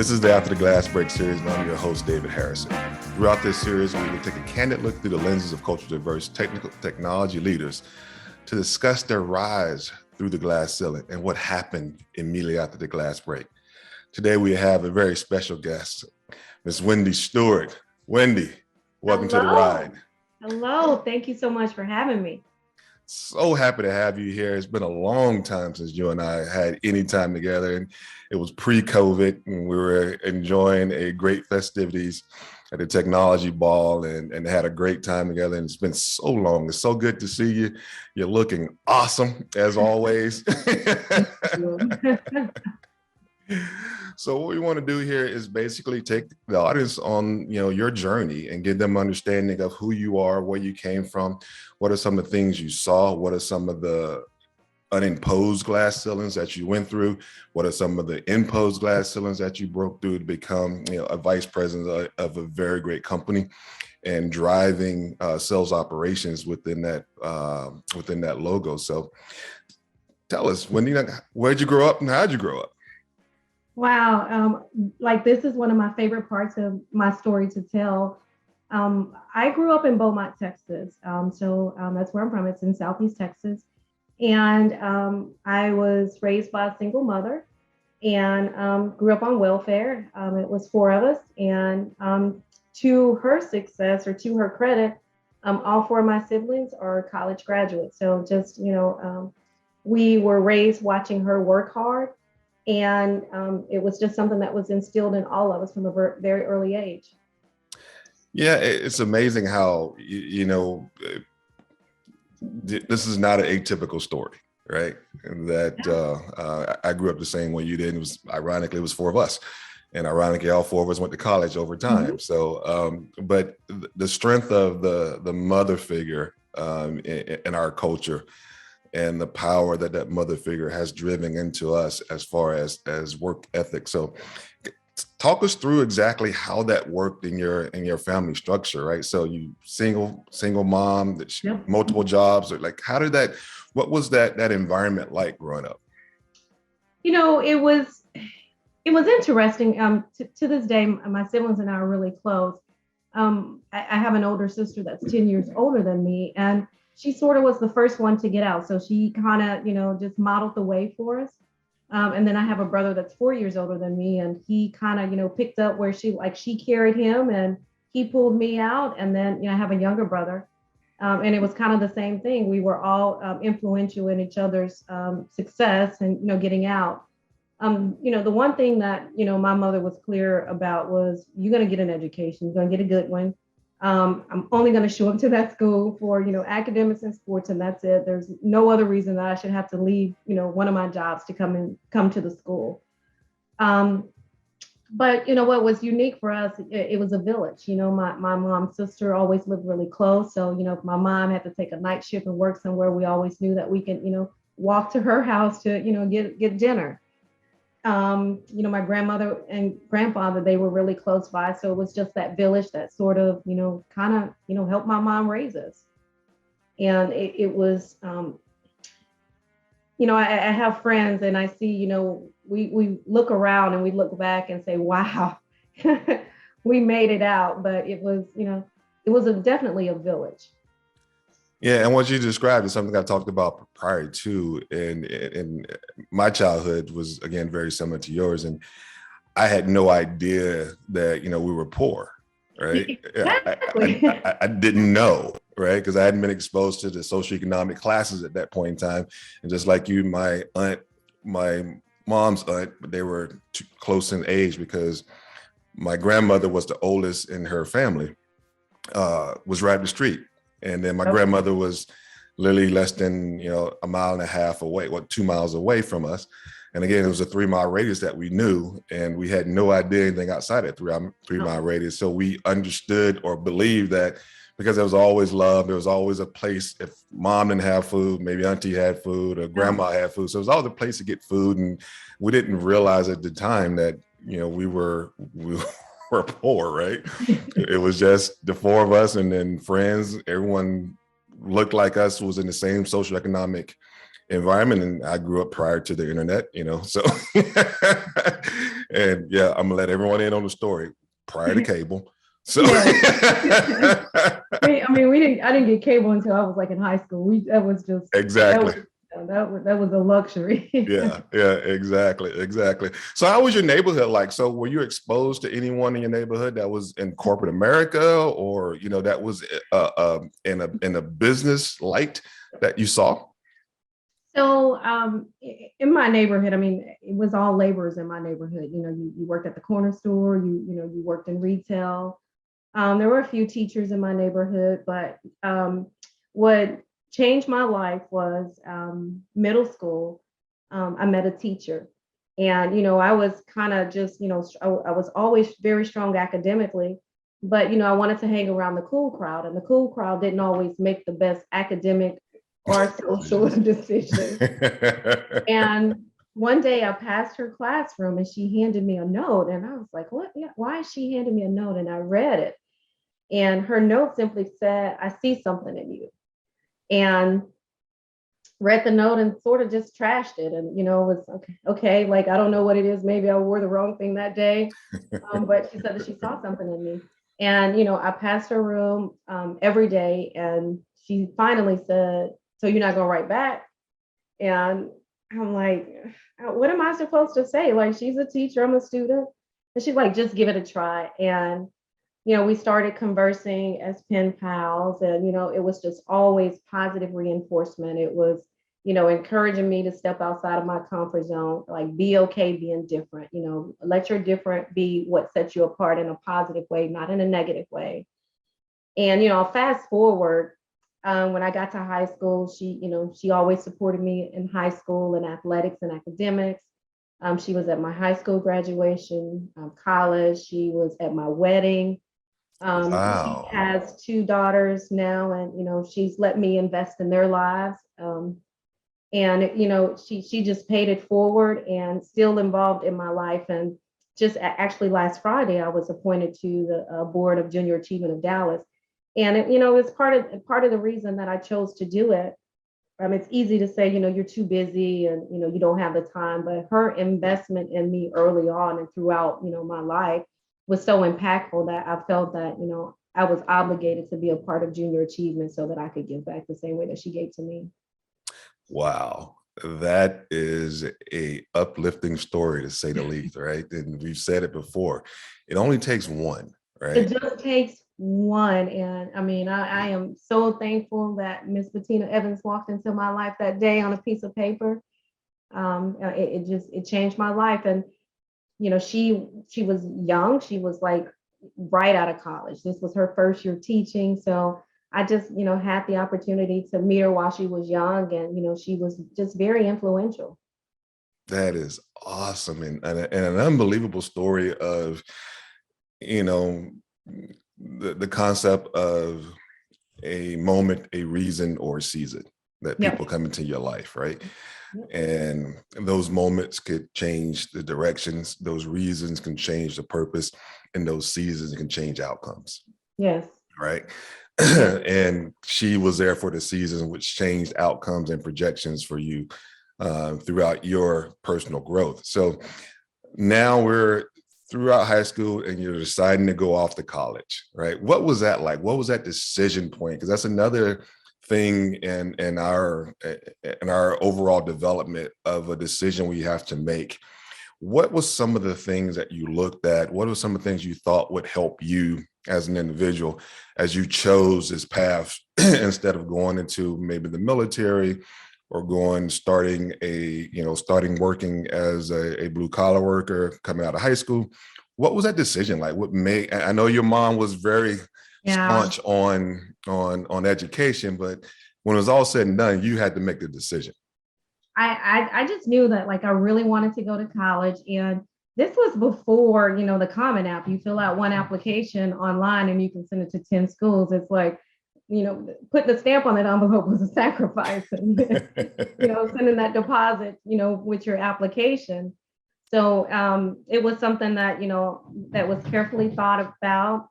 This is the After the Glass Break series, and I'm your host, David Harrison. Throughout this series, we will take a candid look through the lenses of culturally diverse technology leaders to discuss their rise through the glass ceiling and what happened immediately after the glass break. Today, we have a very special guest, Ms. Wendy Stewart. Wendy, welcome to the ride. Hello, thank you so much for having me. So happy to have you here. It's been a long time since you and I had any time together, and it was pre-COVID, and we were enjoying a great festivities at the technology ball and had a great time together. And it's been so long. It's so good to see you. You're looking awesome as always. So what we want to do here is basically take the audience on, your journey and give them understanding of who you are, where you came from, what are some of the things you saw, what are some of the unimposed glass ceilings that you went through, what are some of the imposed glass ceilings that you broke through to become, a vice president of a very great company and driving sales operations within that logo. So tell us, Wendy, where'd you grow up and how'd you grow up? Wow, this is one of my favorite parts of my story to tell. I grew up in Beaumont, Texas. So that's where I'm from. It's in Southeast Texas. And I was raised by a single mother and grew up on welfare. It was four of us. And to her success, or to her credit, all four of my siblings are college graduates. So just, we were raised watching her work hard. And it was just something that was instilled in all of us from a very early age. Yeah, it's amazing how, this is not an atypical story, right? That I grew up the same way you did. It was four of us. And ironically, all four of us went to college over time. Mm-hmm. So, but the strength of the mother figure in our culture and the power that mother figure has driven into us as far as work ethic. So talk us through exactly how that worked in your family structure, right? So you single mom, yep. Multiple jobs, or what was that environment like growing up? It was interesting. To this day, my siblings and I are really close. I have an older sister that's 10 years older than me, and she sort of was the first one to get out. So she kind of, just modeled the way for us. And then I have a brother that's 4 years older than me, and he kind of, picked up where she carried him and he pulled me out. And then, I have a younger brother. And it was kind of the same thing. We were all influential in each other's success and, getting out. The one thing that, my mother was clear about was, you're going to get an education, you're going to get a good one. I'm only going to show up to that school for, academics and sports, and that's it. There's no other reason that I should have to leave, one of my jobs to come to the school. But, what was unique for us, it was a village. My mom's sister always lived really close. So, if my mom had to take a night shift and work somewhere, we always knew that we could, walk to her house to, get dinner. My grandmother and grandfather, they were really close by. So it was just that village that sort of, kind of, helped my mom raise us. And it was, I have friends and I see, we look around and we look back and say, wow, we made it out. But it was, definitely a village. Yeah, and what you described is something I talked about prior to, and my childhood was, again, very similar to yours, and I had no idea that, we were poor, right? Exactly. I didn't know, right? Because I hadn't been exposed to the socioeconomic classes at that point in time, and just like you, my mom's aunt, they were too close in age because my grandmother was the oldest in her family, was right up the street. And then my grandmother was literally less than, a mile and a half away, 2 miles away from us. And again, it was a 3 mile radius that we knew, and we had no idea anything outside that three mile radius. So we understood or believed that because there was always love, there was always a place. If mom didn't have food, maybe auntie had food or grandma had food. So it was always a place to get food. And we didn't realize at the time that, we were poor, right? It was just the four of us and then friends. Everyone looked like us, was in the same socioeconomic environment, and I grew up prior to the internet, so and yeah, I'm gonna let everyone in on the story prior to cable. So Yeah. I mean, I didn't get cable until I was like in high school. That was just, that exactly. was, that was a luxury. Yeah, exactly. So how was your neighborhood like? So were you exposed to anyone in your neighborhood that was in corporate America, or that was in a business light that you saw? So, in my neighborhood, I mean, it was all laborers in my neighborhood. You worked at the corner store, you worked in retail. There were a few teachers in my neighborhood, but what changed my life was middle school. I met a teacher, and I was kind of just, I was always very strong academically, but I wanted to hang around the cool crowd, and the cool crowd didn't always make the best academic or social decisions. And one day I passed her classroom and she handed me a note, and I was like, what? Yeah, why is she handing me a note? And I read it. And her note simply said, I see something in you. And read the note and sort of just trashed it. And, was okay, like, I don't know what it is. Maybe I wore the wrong thing that day. But she said that she saw something in me. And, I passed her room every day. And she finally said, so you're not going to write back? And I'm like, what am I supposed to say? Like, she's a teacher, I'm a student. And she's like, just give it a try. And we started conversing as pen pals, and it was just always positive reinforcement. It was, encouraging me to step outside of my comfort zone, like be okay being different, let your different be what sets you apart in a positive way, not in a negative way. And fast forward, when I got to high school, she always supported me in high school in athletics and academics. She was at my high school graduation, college. She was at my wedding. She Wow. has two daughters now, and she's let me invest in their lives. And she just paid it forward and still involved in my life. And just actually last Friday, I was appointed to the board of Junior Achievement of Dallas, and it's part of the reason that I chose to do it. It's easy to say, you're too busy and you don't have the time, but her investment in me early on and throughout my life was so impactful that I felt that I was obligated to be a part of Junior Achievement so that I could give back the same way that she gave to me. Wow. That is a uplifting story to say the least, right? And we've said it before. It only takes one, It right? just takes one. And I mean, I am so thankful that Miss Bettina Evans walked into my life that day on a piece of paper. It changed my life. And she was young. She was like right out of college. This was her first year teaching. So I just, had the opportunity to meet her while she was young. And, she was just very influential. That is awesome, and an unbelievable story of, you know, the concept of a moment, a reason, or a season that people Yep. come into your life, right? Yep. And those moments could change the directions, those reasons can change the purpose, and those seasons can change outcomes, Yes. right? Yes. And she was there for the season, which changed outcomes and projections for you throughout your personal growth. So now we're throughout high school and you're deciding to go off to college, right? What was that like? What was that decision point? Because that's another thing in our overall development of a decision we have to make. What was some of the things that you looked at? What were some of the things you thought would help you as an individual as you chose this path instead of going into maybe the military or starting working as a blue collar worker coming out of high school? What was that decision like? What made, I know your mom was very Yeah. staunch on education, but when it was all said and done, you had to make the decision. I just knew that like I really wanted to go to college. And this was before, the Common App. You fill out one application online and you can send it to 10 schools. It's like, putting a stamp on that envelope was a sacrifice. And, sending that deposit, with your application. So it was something that, that was carefully thought about.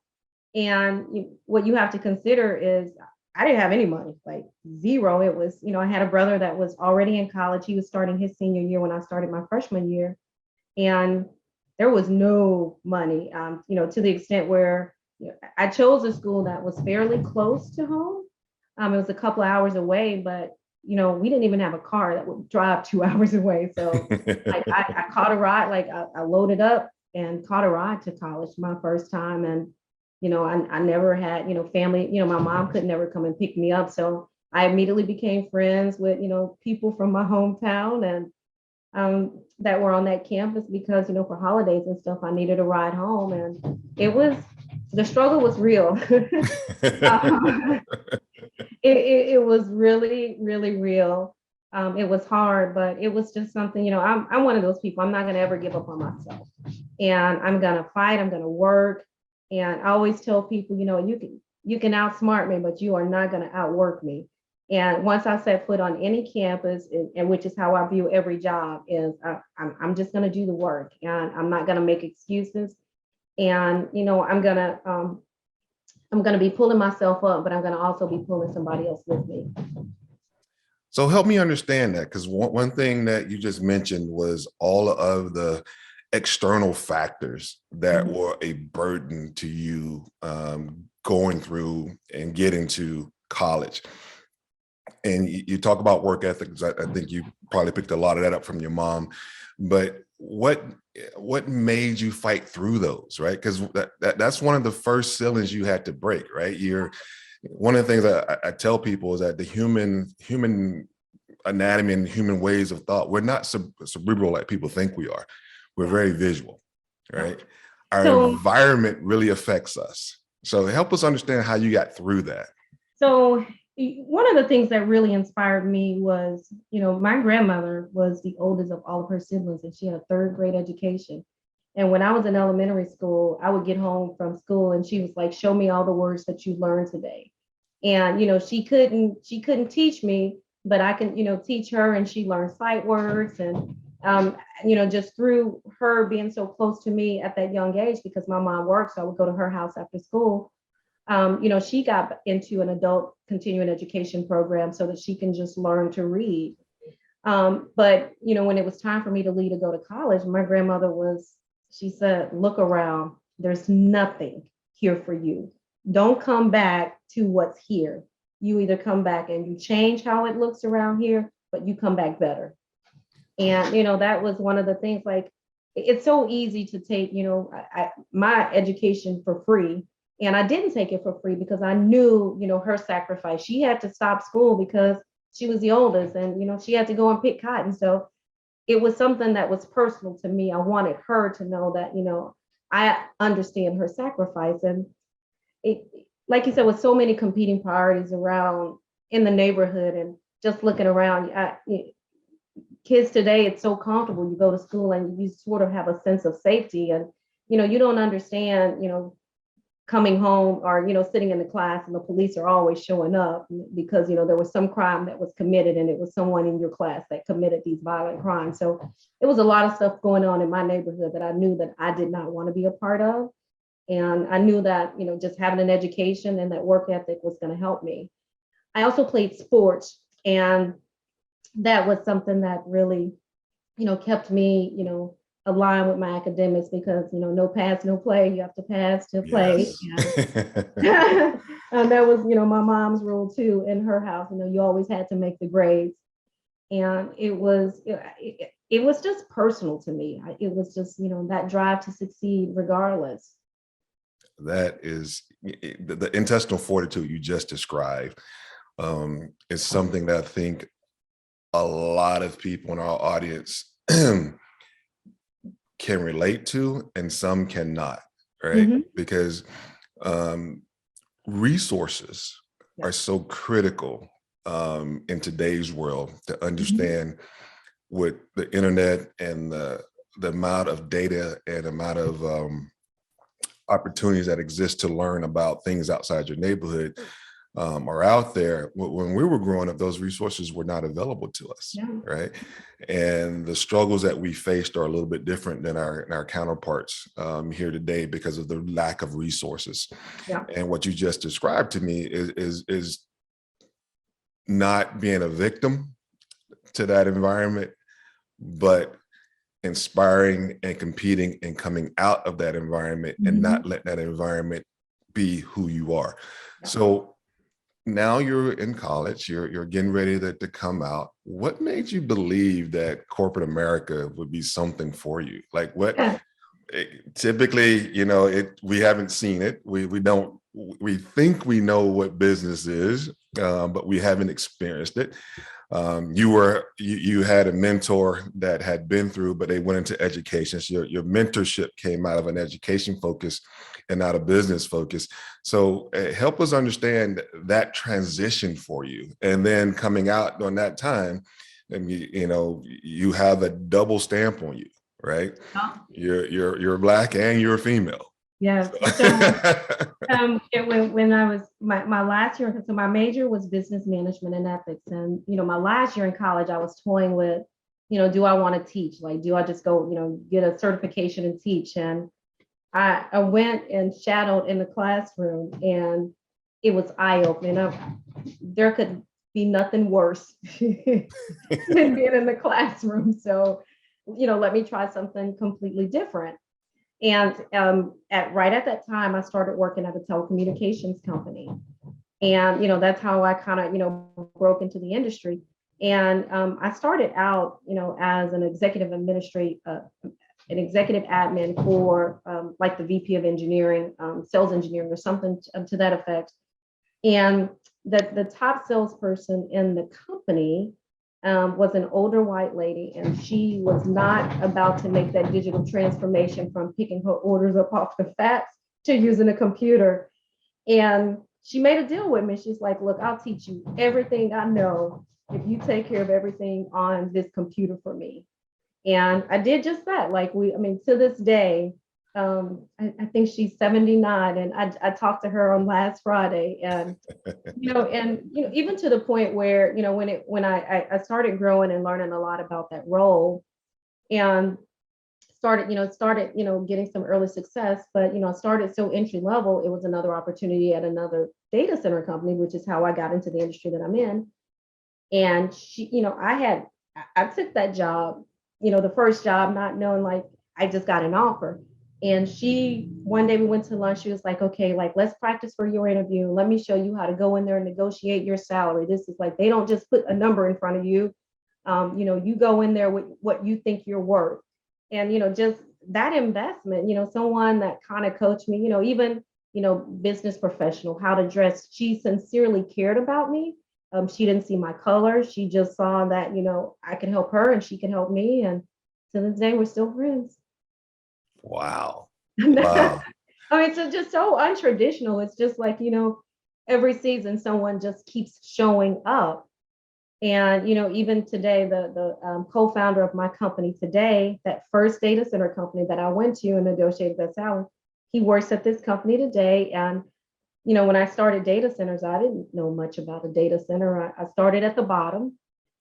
And what you have to consider is I didn't have any money, like zero. It was, I had a brother that was already in college. He was starting his senior year when I started my freshman year. And there was no money, to the extent where I chose a school that was fairly close to home. It was a couple of hours away, but we didn't even have a car that would drive 2 hours away. So like I caught a ride, like I loaded up and caught a ride to college my first time. And, I never had, family, my mom could never come and pick me up. So I immediately became friends with, people from my hometown and that were on that campus because, for holidays and stuff, I needed a ride home. And the struggle was real. um, it was really, really real. It was hard, but it was just something, I'm one of those people. I'm not going to ever give up on myself. And I'm going to fight. I'm going to work. And I always tell people, you can outsmart me, but you are not going to outwork me. And once I set foot on any campus, and which is how I view every job, is I'm just going to do the work, and I'm not going to make excuses. And I'm gonna be pulling myself up, but I'm gonna also be pulling somebody else with me. So help me understand that, because one thing that you just mentioned was all of the external factors that Mhm. were a burden to you going through and getting to college. And you talk about work ethics. I think you probably picked a lot of that up from your mom. But what made you fight through those, right? Because that's one of the first ceilings you had to break, right? One of the things that I tell people is that the human anatomy and human ways of thought, we're not cerebral like people think we are. We're very visual, right? Our So, environment really affects us. So help us understand how you got through that. so one of the things that really inspired me was, my grandmother was the oldest of all of her siblings, and she had a third grade education. And when I was in elementary school, I would get home from school, and she was like, "Show me all the words that you learned today." And she couldn't teach me, but I can teach her, and she learned sight words. And just through her being so close to me at that young age, because my mom worked, so I would go to her house after school. She got into an adult continuing education program so that she can just learn to read. But when it was time for me to leave to go to college, my grandmother she said, "Look around. There's nothing here for you. Don't come back to what's here. You either come back and you change how it looks around here, but you come back better." And that was one of the things. Like, it's so easy to take my education for free, and I didn't take it for free because I knew her sacrifice. She had to stop school because she was the oldest, and she had to go and pick cotton. So it was something that was personal to me. I wanted her to know that I understand her sacrifice. And it, like you said, with so many competing priorities around in the neighborhood, and just looking around, kids today, it's so comfortable. You go to school and you sort of have a sense of safety, and you don't understand, coming home, or sitting in the class, and the police are always showing up because there was some crime that was committed, and it was someone in your class that committed these violent crimes. So it was a lot of stuff going on in my neighborhood that I knew that I did not want to be a part of. And I knew that just having an education and that work ethic was going to help me. I also played sports, and that was something that really kept me aligned with my academics, because no pass, no play. You have to pass to play. Yes. And that was my mom's rule too in her house. You always had to make the grades. And it was just personal to me. It was just that drive to succeed regardless. That is the intestinal fortitude you just described, is something that I think a lot of people in our audience can relate to, and some cannot, right? Mhm. Because um, resources Yeah. are so critical in today's world to Mhm. understand, with the internet and the amount of data and amount of opportunities that exist to learn about things outside your neighborhood are out there. When we were growing up, those resources were not available to us, Yeah. right? And the struggles that we faced are a little bit different than our counterparts here today because of the lack of resources. Yeah. And what you just described to me is not being a victim to that environment, but inspiring and competing and coming out of that environment and not let that environment be who you are. So now you're in college, you're getting ready to come out. What made you believe that corporate America would be something for you? Like what typically, we haven't seen it. We think we know what business is, but we haven't experienced it. You had a mentor that had been through, but they went into education. So your mentorship came out of an education focus and not a business focus. So help us understand that transition for you. And then coming out during that time, and you have a double stamp on you, right? You're Black and you're female. Yes. When I was my last year, so my major was business management and ethics. And, my last year in college, I was toying with, do I want to teach? Like, do I just go, get a certification and teach? And I went and shadowed in the classroom, and it was eye-opening. There could be nothing worse than being in the classroom. So, let me try something completely different. And right at that time, I started working at a telecommunications company. And, that's how I kind of, broke into the industry. And I started out, as an executive admin for like the VP of engineering, sales engineering or something to that effect. And the top salesperson in the company was an older white lady, and she was not about to make that digital transformation from picking her orders up off the fax to using a computer. And she made a deal with me. She's like, look, I'll teach you everything I know if you take care of everything on this computer for me. And I did just that. Like to this day, I think she's 79, and I talked to her on last Friday, and even to the point where when I started growing and learning a lot about that role, and started getting some early success, but I started so entry level. It was another opportunity at another data center company, which is how I got into the industry that I'm in. And I took that job, the first job, not knowing, like, I just got an offer. And one day we went to lunch, she was like, okay, like, let's practice for your interview. Let me show you how to go in there and negotiate your salary. This is like, they don't just put a number in front of you. You go in there with what you think you're worth. And, just that investment, someone that kind of coached me, even, business professional, how to dress. She sincerely cared about me. She didn't see my color. She just saw that, I could help her and she can help me. And to this day, we're still friends. Wow. Wow. It's just so untraditional. It's just like, every season someone just keeps showing up. And, even today, the co-founder of my company today, that first data center company that I went to and negotiated that salary, he works at this company today. And, when I started data centers, I didn't know much about a data center. I started at the bottom.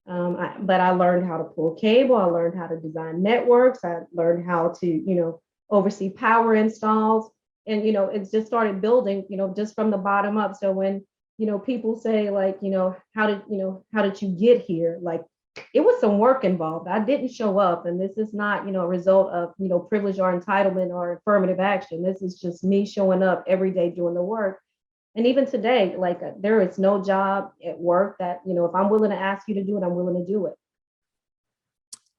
But I learned how to pull cable. I learned how to design networks. I learned how to, oversee power installs. And, it's just started building, just from the bottom up. So when, people say, like, how did you get here? Like, it was some work involved. I didn't show up. And this is not, a result of, privilege or entitlement or affirmative action. This is just me showing up every day doing the work. And even today, like, there is no job at work that, if I'm willing to ask you to do it, I'm willing to do it.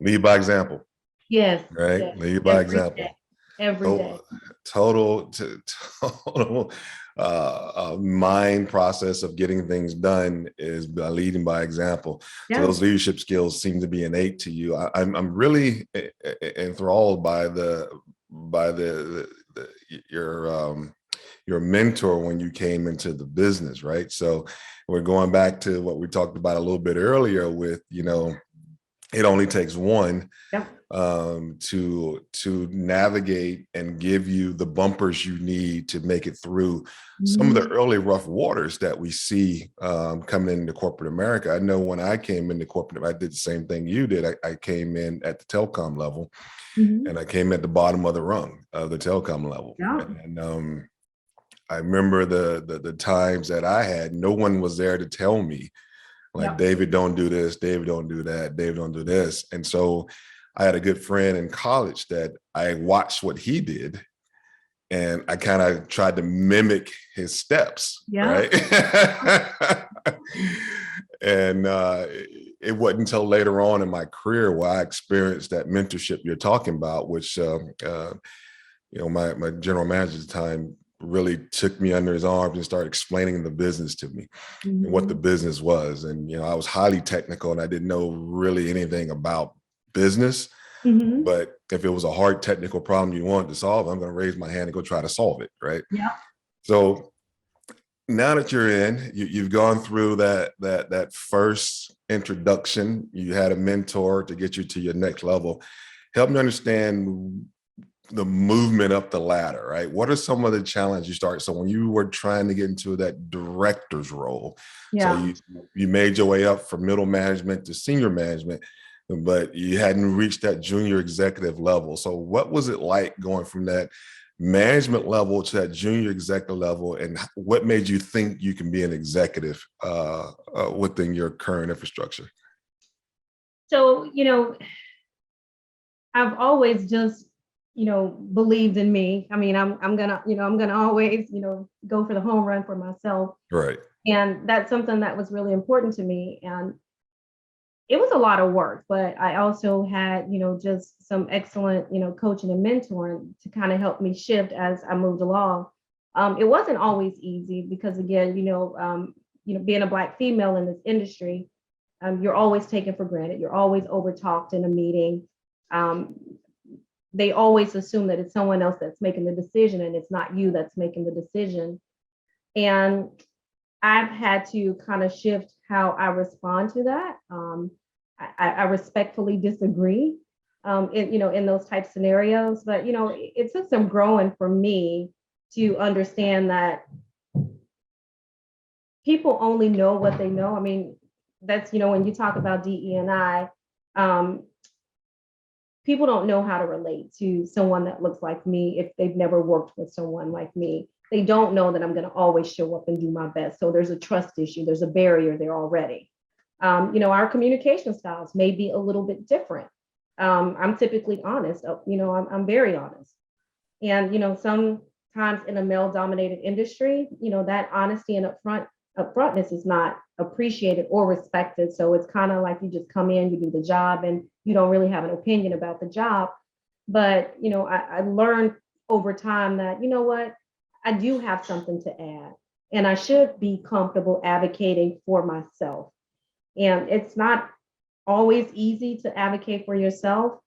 Lead by example. Yes. Right. Yes. Lead by example. Every day. Total mind process of getting things done is by leading by example. Yeah. So those leadership skills seem to be innate to you. I'm really enthralled by your mentor when you came into the business, right? So we're going back to what we talked about a little bit earlier with, it only takes one. Yep. To navigate and give you the bumpers you need to make it through some of the early rough waters that we see coming into corporate America. I know when I came into corporate, I did the same thing you did. I came in at the telecom level, and I came at the bottom of the rung of the telecom level. Yeah. And I remember the times that I had, no one was there to tell me Like, Yep. David, don't do this. David, don't do that. David, don't do this. And so I had a good friend in college that I watched what he did, and I kind of tried to mimic his steps, Yeah. right? And it wasn't until later on in my career where I experienced that mentorship you're talking about, which my general manager at the time really took me under his arms and started explaining the business to me and what the Mhm. business was. And I was highly technical and I didn't know really anything about business. Mhm. But if it was a hard technical problem you wanted to solve, I'm going to raise my hand and go try to solve it, right? Yep. So now that you're in, you've gone through that first introduction. You had a mentor to get you to your next level. Help me understand the movement up the ladder, right? What are some of the challenges you start? So when you were trying to get into that director's role, so Yeah. you made your way up from middle management to senior management, but you hadn't reached that junior executive level. So what was it like going from that management level to that junior executive level, and what made you think you can be an executive within your current infrastructure? So, I've always just, believed in me. I mean, I'm gonna, I'm gonna always, go for the home run for myself. Right. And that's something that was really important to me. And it was a lot of work, but I also had, just some excellent, coaching and mentoring to kind of help me shift as I moved along. It wasn't always easy because again, being a Black female in this industry, you're always taken for granted. You're always over talked in a meeting. Um, they always assume that it's someone else that's making the decision and it's not you that's making the decision. And I've had to kind of shift how I respond to that. I respectfully disagree in those type scenarios, but it took some growing for me to understand that people only know what they know. I mean, that's when you talk about DE and I, people don't know how to relate to someone that looks like me if they've never worked with someone like me. They don't know that I'm going to always show up and do my best. So there's a trust issue. There's a barrier there already. Our communication styles may be a little bit different. I'm typically honest. I'm very honest. And sometimes in a male-dominated industry, that honesty and upfrontness is not appreciated or respected. So it's kind of like you just come in, you do the job, and you don't really have an opinion about the job. But I learned over time that what, I do have something to add, and I should be comfortable advocating for myself. And it's not always easy to advocate for yourself,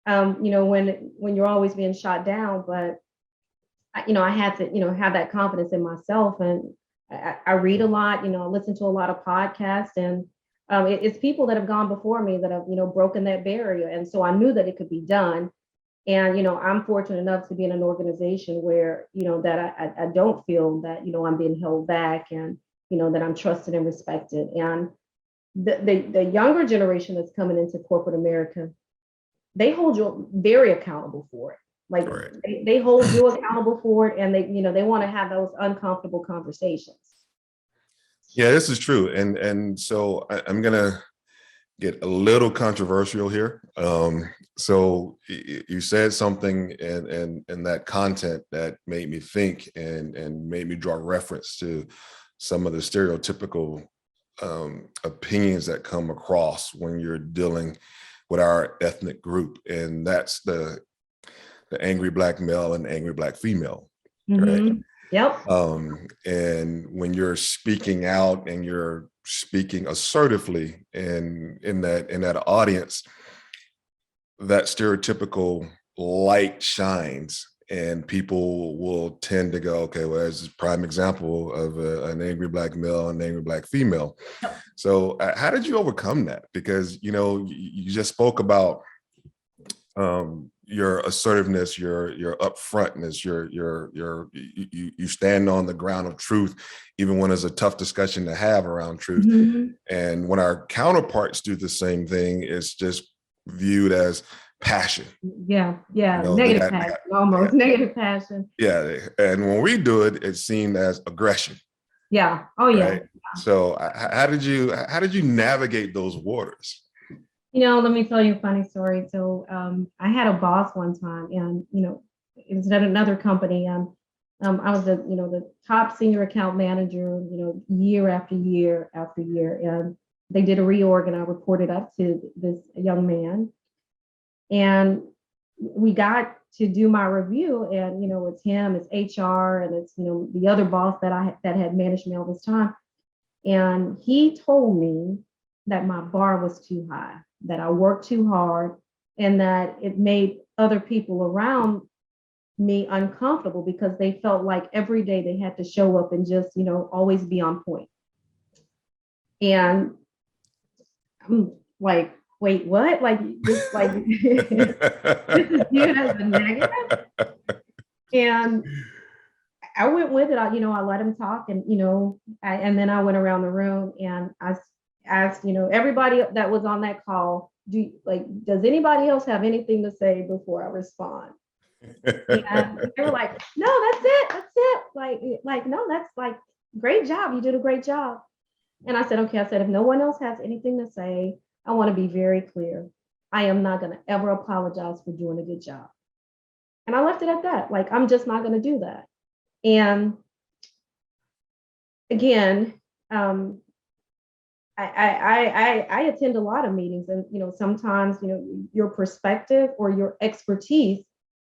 when you're always being shot down. But I had to, have that confidence in myself. And I read a lot, I listen to a lot of podcasts, and it's people that have gone before me that have, broken that barrier. And so I knew that it could be done. And, I'm fortunate enough to be in an organization where, that I don't feel that, I'm being held back, and, that I'm trusted and respected. And the younger generation that's coming into corporate America, they hold you very accountable for it. Like Right. they hold you accountable for it, and they want to have those uncomfortable conversations. Yeah, this is true. And so I'm gonna get a little controversial here. So you said something in that content that made me think and made me draw reference to some of the stereotypical opinions that come across when you're dealing with our ethnic group, and that's the angry Black male and angry Black female, right? Mm-hmm. Yep. And when you're speaking out and you're speaking assertively in that audience, that stereotypical light shines, and people will tend to go, okay, well, there's a prime example of an angry Black male and an angry Black female. So how did you overcome that? Because you just spoke about your assertiveness, your upfrontness, you stand on the ground of truth, even when there's a tough discussion to have around truth. Mm-hmm. And when our counterparts do the same thing, it's just viewed as passion. Yeah. Yeah. They Negative got, passion, almost negative passion. yeah. And when we do it, it's seen as aggression. Yeah. Oh yeah. right? So how did you navigate those waters? Let me tell you a funny story. So I had a boss one time, and it was at another company, and I was the top senior account manager, year after year after year, and they did a reorg, and I reported up to this young man, and we got to do my review, and it's him, it's HR, and it's the other boss that had managed me all this time, and he told me that my bar was too high, that I worked too hard, and that it made other people around me uncomfortable because they felt like every day they had to show up and just, always be on point. And I'm like, wait, what? Like this, like this is viewed as a negative. And I went with it. I let him talk, and and then I went around the room and I asked, everybody that was on that call, does anybody else have anything to say before I respond? And they were like, no, that's it. No, that's like great job. You did a great job. And I said, okay. I said, if no one else has anything to say, I want to be very clear. I am not going to ever apologize for doing a good job. And I left it at that. Like, I'm just not going to do that. And again, I attend a lot of meetings, and sometimes your perspective or your expertise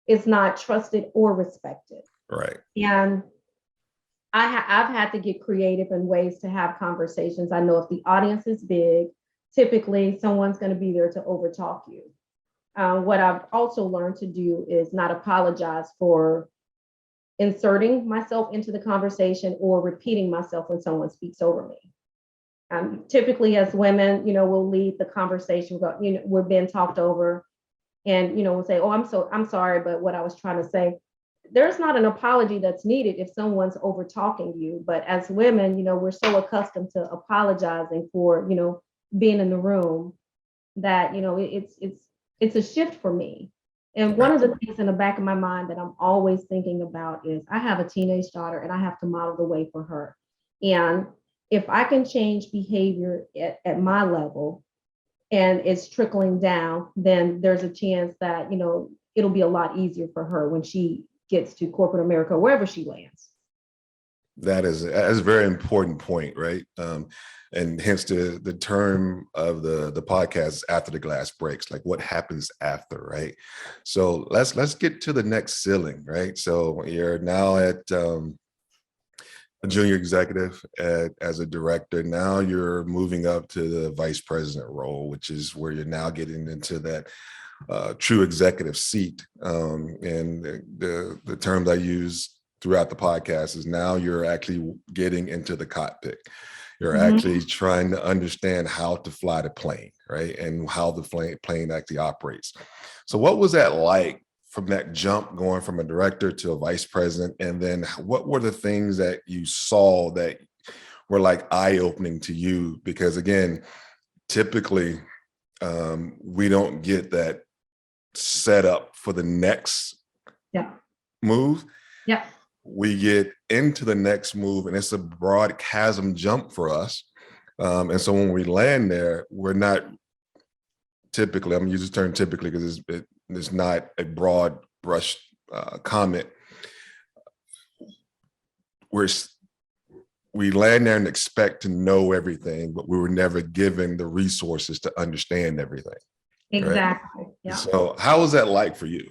is not trusted or respected. Right. And I've had to get creative in ways to have conversations. I know if the audience is big, typically someone's going to be there to overtalk you. What I've also learned to do is not apologize for inserting myself into the conversation or repeating myself when someone speaks over me. Typically, as women, we'll lead the conversation. We're being talked over, and we'll say, "Oh, I'm sorry, but what I was trying to say." There's not an apology that's needed if someone's over talking you. But as women, we're so accustomed to apologizing for being in the room that it's a shift for me. And one of the things in the back of my mind that I'm always thinking about is I have a teenage daughter, and I have to model the way for her. And if I can change behavior at my level and it's trickling down, then there's a chance that, it'll be a lot easier for her when she gets to corporate America, wherever she lands. That's a very important point, right? And hence the term of the podcast is after the glass breaks, like what happens after, right? So let's get to the next ceiling, right? So you're now at a junior executive as a director. Now you're moving up to the vice president role, which is where you're now getting into that true executive seat. And the terms I use throughout the podcast is now you're actually getting into the cockpit. You're actually trying to understand how to fly the plane, right? And how the plane actually operates. So what was that like from that jump going from a director to a vice president? And then what were the things that you saw that were like eye-opening to you? Because again, typically we don't get that set up for the next move. Yeah. We get into the next move and it's a broad chasm jump for us. And so when we land there, we're not typically, I'm using the term typically because it's not a broad brush comment. We land there and expect to know everything, but we were never given the resources to understand everything. Exactly. Right? Yeah. So how was that like for you?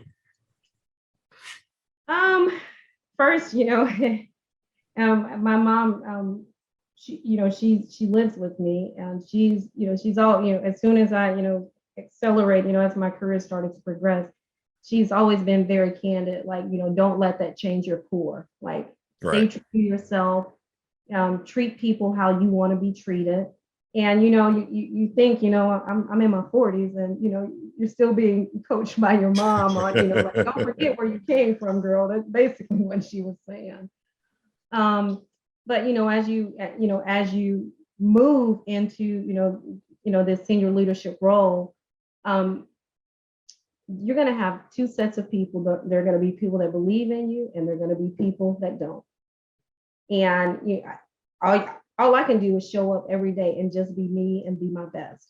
First, my mom, she lives with me, and she's all, as soon as I, accelerate, as my career started to progress, she's always been very candid, like, don't let that change your core. Like, stay true to yourself, treat people how you want to be treated. And you think, I'm in my 40s, and you're still being coached by your mom on, like, don't forget where you came from, girl. That's basically what she was saying. But as you move into this senior leadership role, you're going to have two sets of people. There are going to be people that believe in you, and there are going to be people that don't. And all, all I can do is show up every day and just be me and be my best.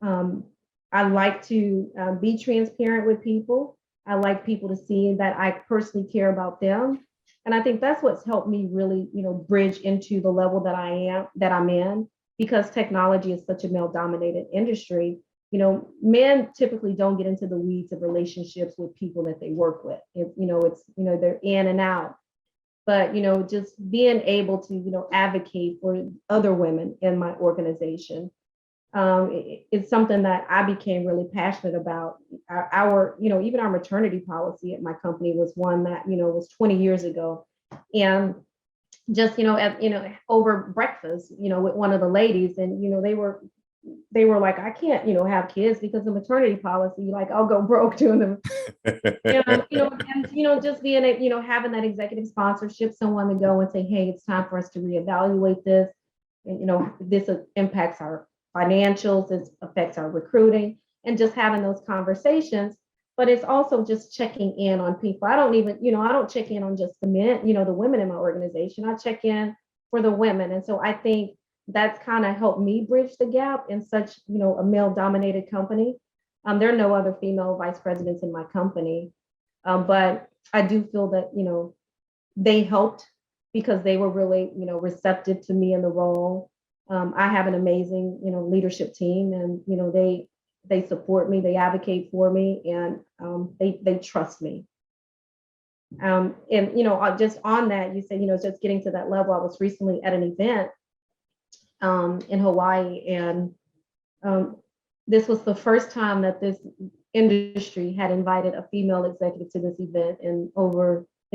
Um, I like to be transparent with people. I like people to see that I personally care about them. And I think that's what's helped me really, bridge into the level that I'm in, because technology is such a male dominated industry. Men typically don't get into the weeds of relationships with people that they work with. They're in and out. But, just being able to, advocate for other women in my organization, it's something that I became really passionate about. Even our maternity policy at my company was one that, was 20 years ago. And just, over breakfast, with one of the ladies, and, they were like, I can't, have kids because of maternity policy, like I'll go broke doing them. Just being having that executive sponsorship, someone to go and say, hey, it's time for us to reevaluate this. And, this impacts our financials, it affects our recruiting, and just having those conversations. But it's also just checking in on people. I don't check in on just the men, the women in my organization. I check in for the women. And so I think that's kind of helped me bridge the gap in such, a male dominated company. There are no other female vice presidents in my company. But I do feel that, they helped because they were really, receptive to me in the role. I have an amazing, leadership team, and, they support me, they advocate for me, and they trust me. And, just on that, you said, just getting to that level. I was recently at an event in Hawaii, and this was the first time that this industry had invited a female executive to this event in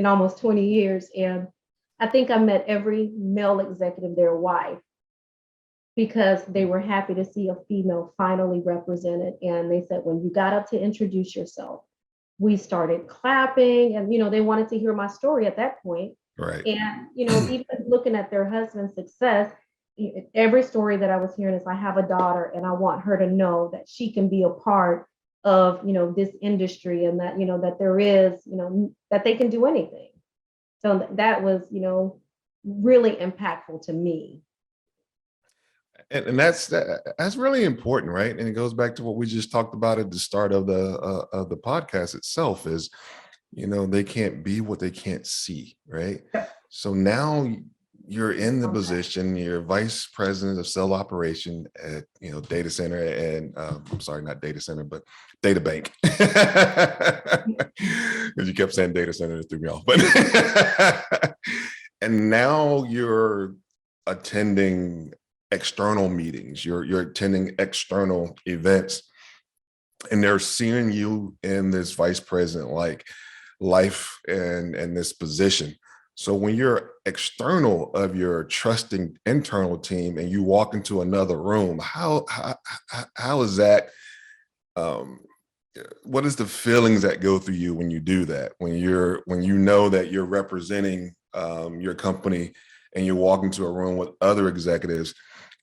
almost 20 years. And I think I met every male executive there. Why? Because they were happy to see a female finally represented. And they said, when you got up to introduce yourself, we started clapping, and, they wanted to hear my story at that point. Right. And, even looking at their husband's success, every story that I was hearing is, I have a daughter and I want her to know that she can be a part of, this industry, and that, that there is, that they can do anything. So that was, really impactful to me. And that's really important, right? And it goes back to what we just talked about at the start of the podcast itself is, they can't be what they can't see, right? So now you're in the position, you're vice president of cell operation at, data center, and I'm sorry, not data center, but DataBank. Because you kept saying data center, it threw me off. But and now you're attending external meetings, you're attending external events, and they're seeing you in this vice president like life and this position. So when you're external of your trusting internal team and you walk into another room, how is that? What is the feelings that go through you when you do that? When you know that you're representing your company and you walk into a room with other executives,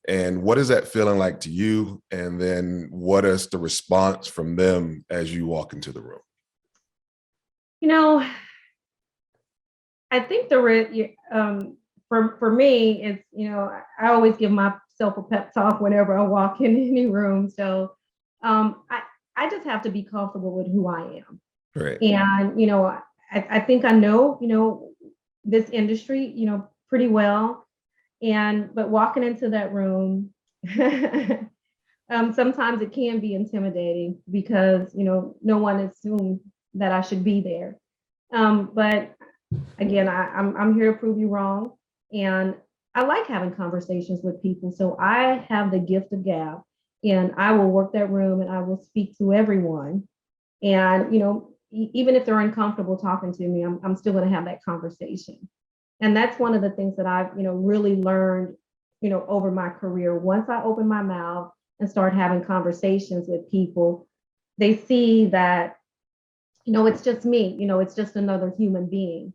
and what is that feeling like to you? And then what is the response from them as you walk into the room? I think for me, it's, I always give myself a pep talk whenever I walk in any room. So I just have to be comfortable with who I am. Right. And, I think I know, this industry, pretty well. But walking into that room, sometimes it can be intimidating because, no one assumed that I should be there. But again, I'm here to prove you wrong. And I like having conversations with people. So I have the gift of gab, and I will work that room and I will speak to everyone. And, even if they're uncomfortable talking to me, I'm still going to have that conversation. And that's one of the things that I've, really learned, over my career. Once I open my mouth and start having conversations with people, they see that, it's just me, it's just another human being.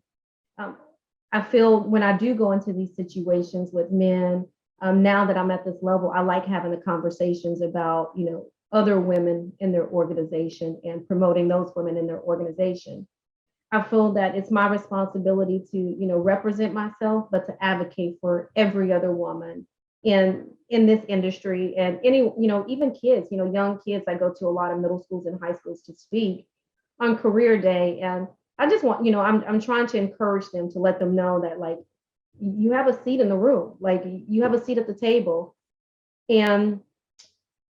I feel when I do go into these situations with men, now that I'm at this level, I like having the conversations about, other women in their organization and promoting those women in their organization. I feel that it's my responsibility to, represent myself, but to advocate for every other woman in this industry and any, even kids, young kids. I go to a lot of middle schools and high schools to speak on career day. And I just want, I'm trying to encourage them to let them know that like you have a seat in the room, like you have a seat at the table. And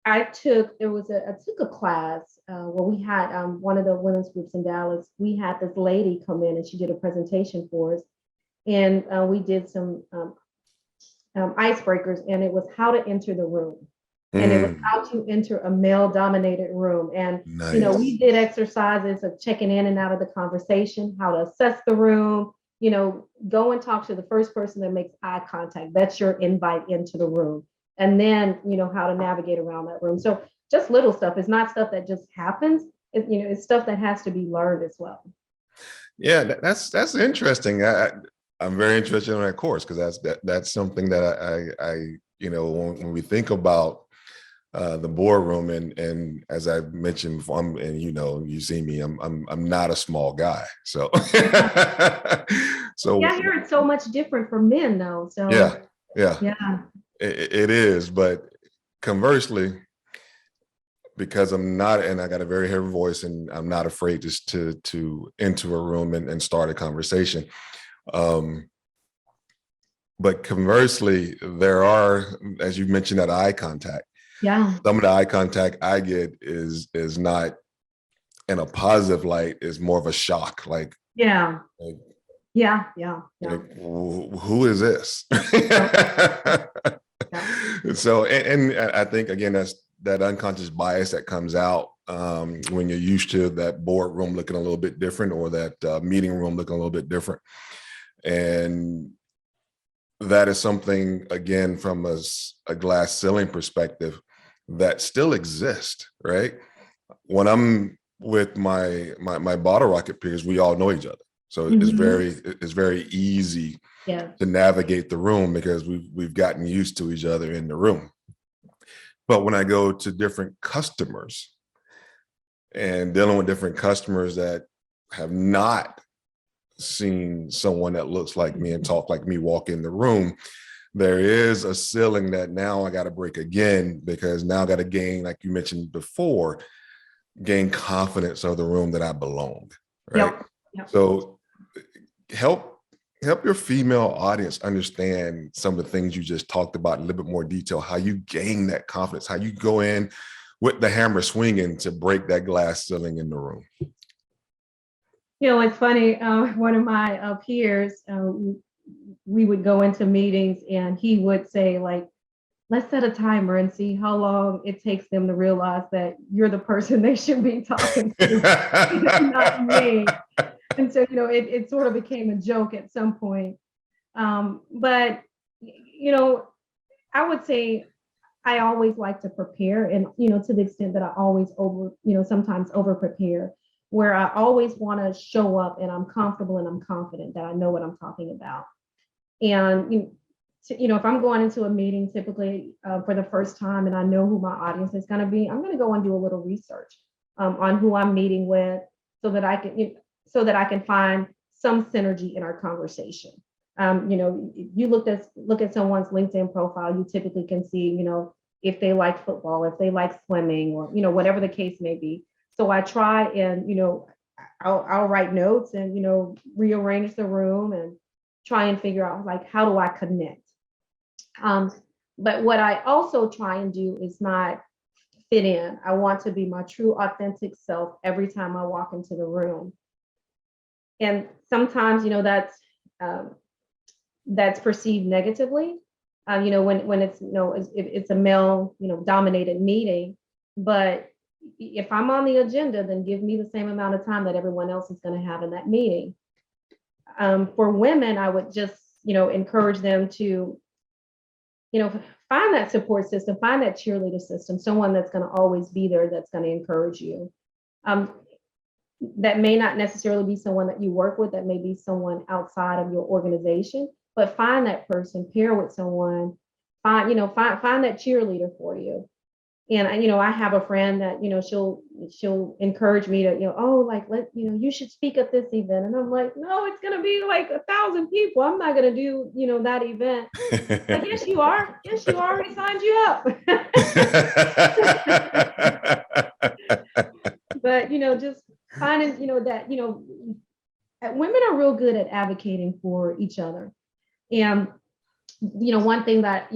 I took a class where we had one of the women's groups in Dallas. We had this lady come in and she did a presentation for us. And we did some icebreakers, and it was how to enter the room. And it was Mm, how to enter a male dominated room. And, we nice. did exercises of checking in and out of the conversation, how to assess the room, go and talk to the first person that makes eye contact. That's your invite into the room. And then, how to navigate around that room. So just little stuff. It's not stuff that just happens. It's stuff that has to be learned as well. Yeah, that's interesting. I'm very interested in that course because that's something that when we think about the boardroom and as I mentioned before, and you see me, I'm not a small guy, so so Yeah, I hear it's so much different for men though. yeah, So yeah, yeah. it is. But conversely, because I'm not, and I got a very heavy voice, and I'm not afraid just to enter a room and start a conversation. Um, but conversely, there are, as you mentioned, that eye contact. Yeah. Some of the eye contact I get is not in a positive light, is more of a shock. Yeah. Like, Yeah. Yeah. Yeah. who is this? Yeah. Yeah. So, and I think again, that's that unconscious bias that comes out when you're used to that boardroom looking a little bit different, or that meeting room looking a little bit different. And that is something, again, from a glass ceiling perspective, that still exists, right? When I'm with my bottle rocket peers, we all know each other, so Mhm. it's very easy Yeah. to navigate the room because we've gotten used to each other in the room. But when I go to different customers and dealing with different customers that have not seen someone that looks like me and talk like me walk in the room, there is a ceiling that now I got to break again, because now I got to gain, like you mentioned before, gain confidence of the room that I belong, right? Yep. Yep. So help help your female audience understand some of the things you just talked about in a little bit more detail, how you gain that confidence, how you go in with the hammer swinging to break that glass ceiling in the room. It's funny. One of my peers, we would go into meetings and he would say, like, let's set a timer and see how long it takes them to realize that you're the person they should be talking to, not me. And so, it sort of became a joke at some point. But, I would say I always like to prepare, and to the extent that I always sometimes over prepare, where I always want to show up and I'm comfortable and I'm confident that I know what I'm talking about. And if I'm going into a meeting typically for the first time and I know who my audience is going to be, I'm going to go and do a little research on who I'm meeting with, so that I can find some synergy in our conversation. You look at someone's LinkedIn profile, you typically can see, if they like football, if they like swimming, or whatever the case may be. So I try and I'll write notes and rearrange the room and try and figure out, like, how do I connect. Um, but what I also try and do is not fit in. I want to be my true authentic self every time I walk into the room. And sometimes um, that's perceived negatively. When it's a male dominated meeting. But if I'm on the agenda, then give me the same amount of time that everyone else is going to have in that meeting. For women, I would just encourage them to find that support system, find that cheerleader system, someone that's going to always be there, that's going to encourage you. Um, that may not necessarily be someone that you work with, that may be someone outside of your organization, but find that person, pair with someone, find that cheerleader for you. And I have a friend that, she'll encourage me to, oh, like, you should speak at this event. And I'm like, no, it's going to be like 1,000 people. I'm not going to do, that event. Like, yes, you are. Yes, you already signed you up. But, just finding, that, women are real good at advocating for each other. And, one thing that,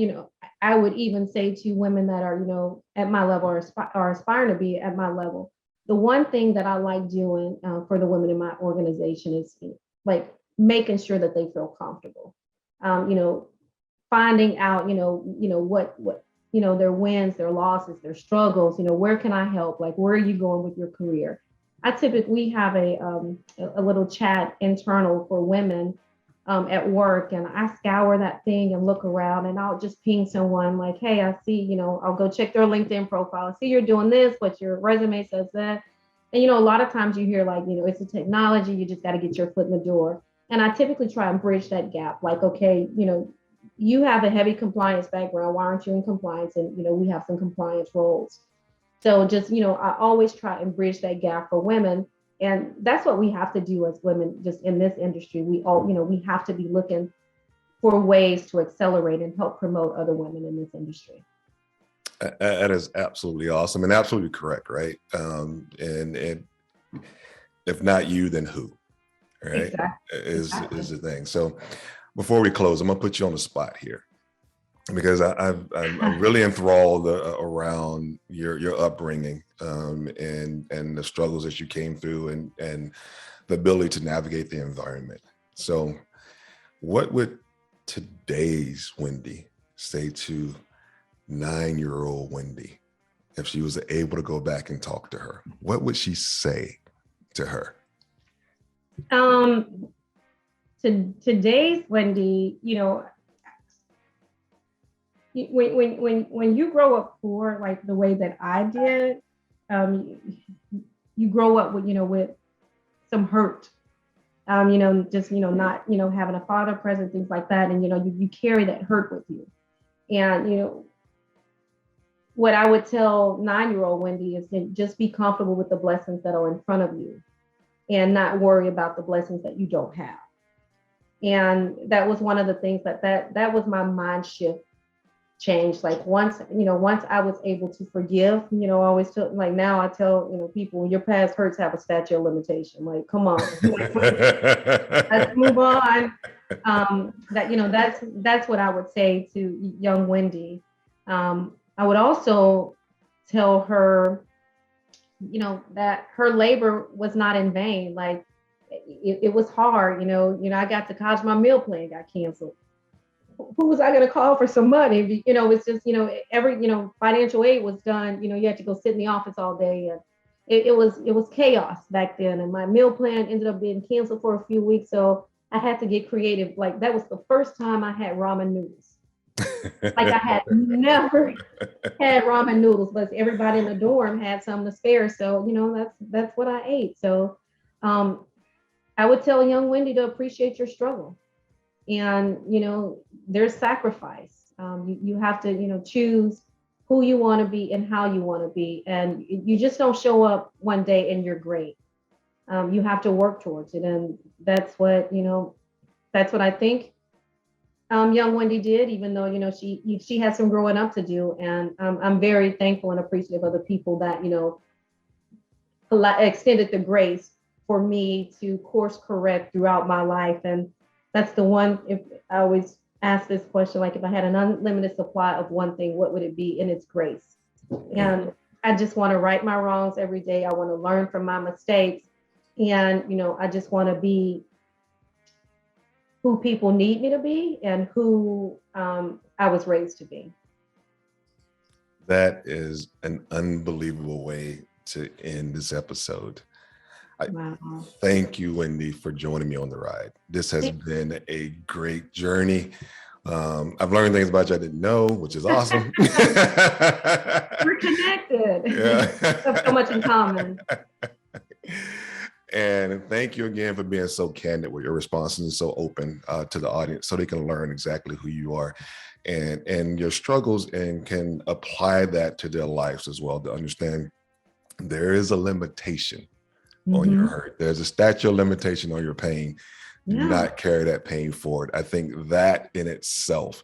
I would even say to women that are, at my level or are aspiring to be at my level, the one thing that I like doing for the women in my organization is like making sure that they feel comfortable. Finding out, what, their wins, their losses, their struggles, where can I help? Like, where are you going with your career? We have a little chat internal for women at work, and I scour that thing and look around, and I'll just ping someone like, hey, I see, I'll go check their LinkedIn profile. I see you're doing this, but your resume says that. And, a lot of times you hear like, it's a technology, you just got to get your foot in the door. And I typically try and bridge that gap. Like, okay, you have a heavy compliance background. Why aren't you in compliance? And, we have some compliance roles. So just, I always try and bridge that gap for women. And that's what we have to do as women, just in this industry. We all, we have to be looking for ways to accelerate and help promote other women in this industry. That is absolutely awesome and absolutely correct, right? And if not you, then who, right? Exactly. Is the thing. So before we close, I'm gonna put you on the spot here, because I'm really enthralled around your upbringing and the struggles that you came through and the ability to navigate the environment. So what would today's Wendy say to 9-year-old Wendy if she was able to go back and talk to her? What would she say to her? Today's Wendy, when you grow up poor, like the way that I did, you grow up with some hurt, just, not, having a father present, things like that. And, you carry that hurt with you. And, what I would tell 9-year-old Wendy is to just be comfortable with the blessings that are in front of you and not worry about the blessings that you don't have. And that was one of the things that was my mind shift change. Like once I was able to forgive, I always tell, like now I tell, people, your past hurts have a statute of limitation. Like, come on, let's move on. That's what I would say to young Wendy. I would also tell her, that her labor was not in vain. Like it was hard, I got to college, my meal plan got canceled. Who was I going to call for some money? It's just, every, financial aid was done. You had to go sit in the office all day. And it was chaos back then. And my meal plan ended up being canceled for a few weeks. So I had to get creative. Like that was the first time I had ramen noodles. Like I had never had ramen noodles, but everybody in the dorm had some to spare. So, that's what I ate. So I would tell young Wendy to appreciate your struggle. And, there's sacrifice. You have to, choose who you want to be and how you want to be. And you just don't show up one day and you're great. You have to work towards it. And that's what I think young Wendy did, even though, she has some growing up to do. And I'm very thankful and appreciative of the people that, extended the grace for me to course correct throughout my life. And that's the one, if I always ask this question, like if I had an unlimited supply of one thing, what would it be? And it's grace. And I just want to right my wrongs every day. I want to learn from my mistakes. And, I just want to be who people need me to be and who I was raised to be. That is an unbelievable way to end this episode. Wow. Thank you, Wendy, for joining me on the ride. This has been a great journey. I've learned things about you I didn't know, which is awesome. We're connected. Yeah. We have so much in common. And thank you again for being so candid with your responses and so open to the audience so they can learn exactly who you are. and your struggles, and can apply that to their lives as well, to understand there is a limitation on your hurt. There's a statute of limitation on your pain. Do not carry that pain forward. I think that in itself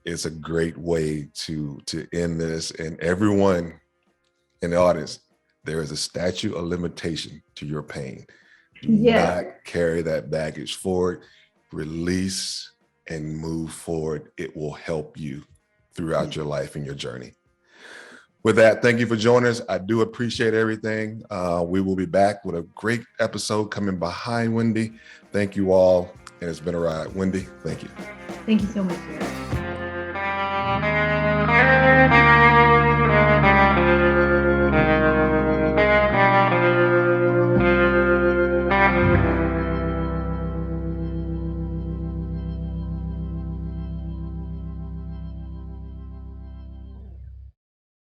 is a great way to end this. And everyone in the audience, there is a statute of limitation to your pain. Do not carry that baggage forward. Release and move forward. It will help you throughout your life and your journey. With that, thank you for joining us. I do appreciate everything. We will be back with a great episode coming behind Wendy. Thank you all, and it's been a ride. Wendy, thank you. Thank you so much, Eric.